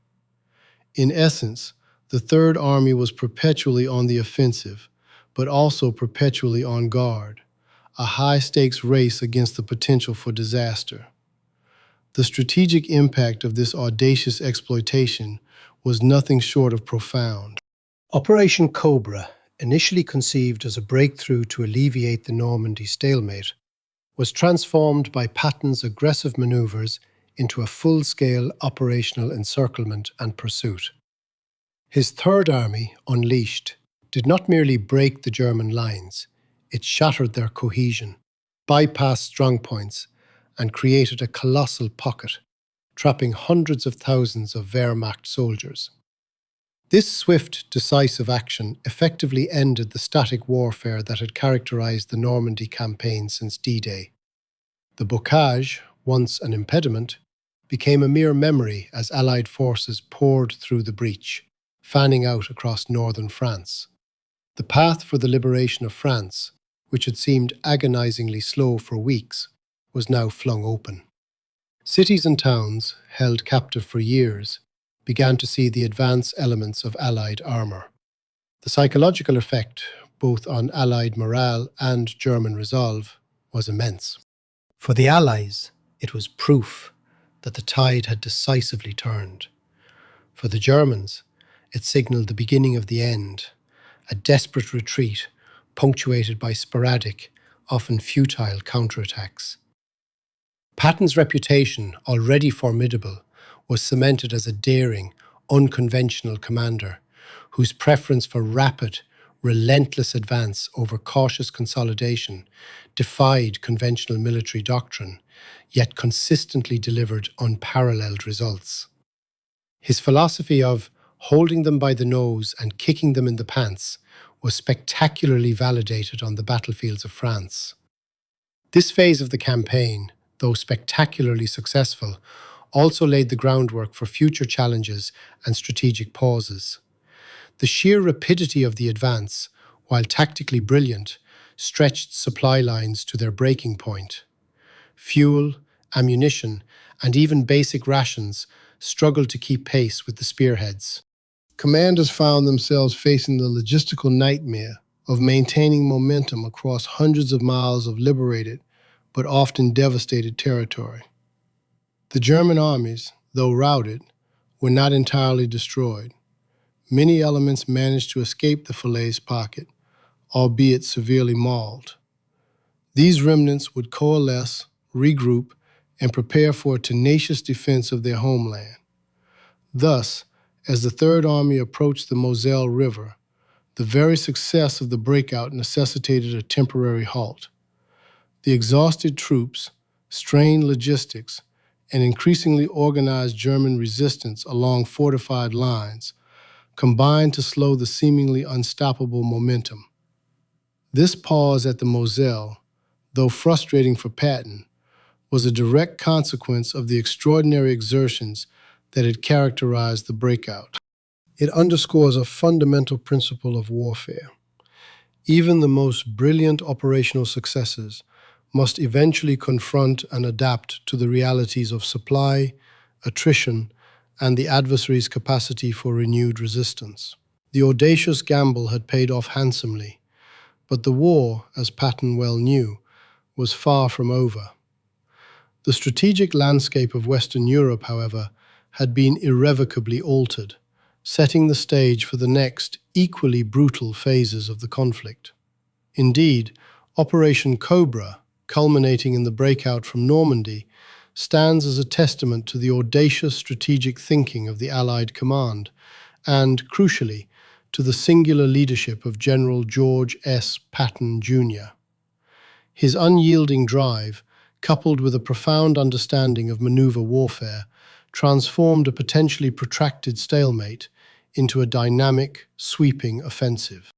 In essence, the Third Army was perpetually on the offensive, but also perpetually on guard, a high-stakes race against the potential for disaster. The strategic impact of this audacious exploitation was nothing short of profound. Operation Cobra, initially conceived as a breakthrough to alleviate the Normandy stalemate, was transformed by Patton's aggressive manoeuvres into a full-scale operational encirclement and pursuit. His Third Army, unleashed, did not merely break the German lines, it shattered their cohesion, bypassed strongpoints, and created a colossal pocket, trapping hundreds of thousands of Wehrmacht soldiers. This swift, decisive action effectively ended the static warfare that had characterized the Normandy campaign since D-Day. The bocage, once an impediment, became a mere memory as Allied forces poured through the breach, fanning out across northern France. The path for the liberation of France, which had seemed agonizingly slow for weeks, was now flung open. Cities and towns, held captive for years, began to see the advance elements of Allied armour. The psychological effect, both on Allied morale and German resolve, was immense. For the Allies, it was proof that the tide had decisively turned. For the Germans, it signalled the beginning of the end, a desperate retreat punctuated by sporadic, often futile counterattacks. Patton's reputation, already formidable, was cemented as a daring, unconventional commander whose preference for rapid, relentless advance over cautious consolidation defied conventional military doctrine, yet consistently delivered unparalleled results. His philosophy of holding them by the nose and kicking them in the pants was spectacularly validated on the battlefields of France. This phase of the campaign, though spectacularly successful, also laid the groundwork for future challenges and strategic pauses. The sheer rapidity of the advance, while tactically brilliant, stretched supply lines to their breaking point. Fuel, ammunition, and even basic rations struggled to keep pace with the spearheads. Commanders found themselves facing the logistical nightmare of maintaining momentum across hundreds of miles of liberated but often devastated territory. The German armies, though routed, were not entirely destroyed. Many elements managed to escape the Falaise pocket, albeit severely mauled. These remnants would coalesce, regroup, and prepare for a tenacious defense of their homeland. Thus, as the Third Army approached the Moselle River, the very success of the breakout necessitated a temporary halt. The exhausted troops, strained logistics, and increasingly organized German resistance along fortified lines combined to slow the seemingly unstoppable momentum. This pause at the Moselle, though frustrating for Patton, was a direct consequence of the extraordinary exertions that had characterized the breakout. It underscores a fundamental principle of warfare. Even the most brilliant operational successes must eventually confront and adapt to the realities of supply, attrition, and the adversary's capacity for renewed resistance. The audacious gamble had paid off handsomely, but the war, as Patton well knew, was far from over. The strategic landscape of Western Europe, however, had been irrevocably altered, setting the stage for the next, equally brutal phases of the conflict. Indeed, Operation Cobra, culminating in the breakout from Normandy, stands as a testament to the audacious strategic thinking of the Allied command and, crucially, to the singular leadership of General George S. Patton, Jr. His unyielding drive, coupled with a profound understanding of maneuver warfare, transformed a potentially protracted stalemate into a dynamic, sweeping offensive.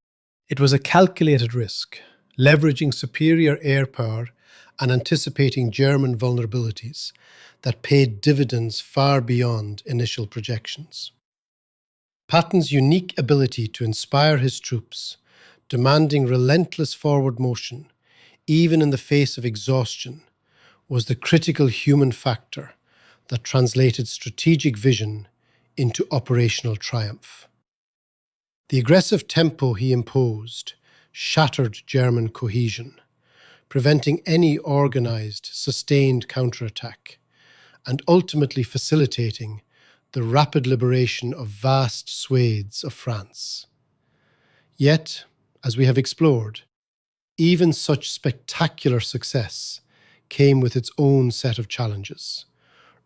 It was a calculated risk, leveraging superior air power and anticipating German vulnerabilities that paid dividends far beyond initial projections. Patton's unique ability to inspire his troops, demanding relentless forward motion, even in the face of exhaustion, was the critical human factor that translated strategic vision into operational triumph. The aggressive tempo he imposed shattered German cohesion, preventing any organized, sustained counterattack, and ultimately facilitating the rapid liberation of vast swathes of France. Yet, as we have explored, even such spectacular success came with its own set of challenges,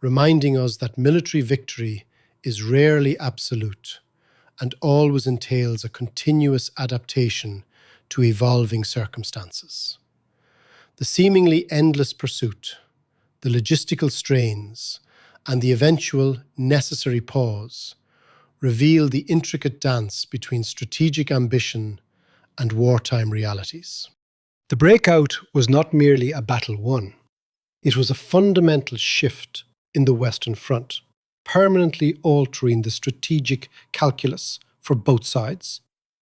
reminding us that military victory is rarely absolute and always entails a continuous adaptation to evolving circumstances. The seemingly endless pursuit, the logistical strains, and the eventual necessary pause reveal the intricate dance between strategic ambition and wartime realities. The breakout was not merely a battle won. It was a fundamental shift in the Western Front, permanently altering the strategic calculus for both sides.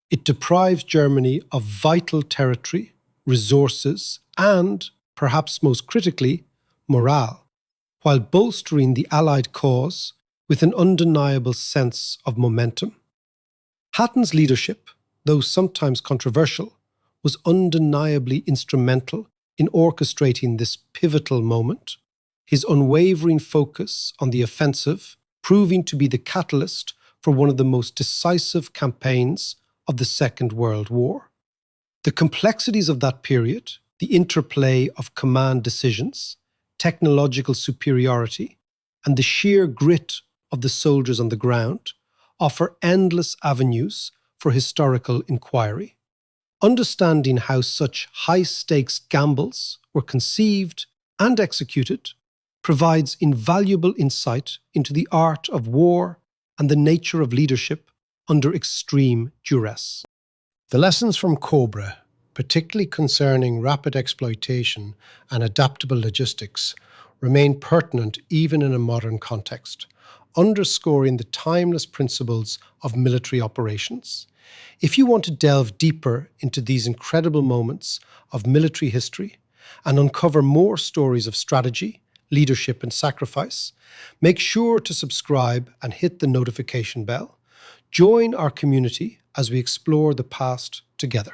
It deprived Germany of vital territory, resources, and, perhaps most critically, morale, while bolstering the Allied cause with an undeniable sense of momentum. Patton's leadership, though sometimes controversial, was undeniably instrumental in orchestrating this pivotal moment, his unwavering focus on the offensive proving to be the catalyst for one of the most decisive campaigns of the Second World War. The complexities of that period, the interplay of command decisions, technological superiority, and the sheer grit of the soldiers on the ground offer endless avenues for historical inquiry. Understanding how such high-stakes gambles were conceived and executed provides invaluable insight into the art of war and the nature of leadership under extreme duress. The lessons from Cobra, particularly concerning rapid exploitation and adaptable logistics, remain pertinent even in a modern context, underscoring the timeless principles of military operations. If you want to delve deeper into these incredible moments of military history and uncover more stories of strategy, leadership, and sacrifice, make sure to subscribe and hit the notification bell. Join our community as we explore the past together.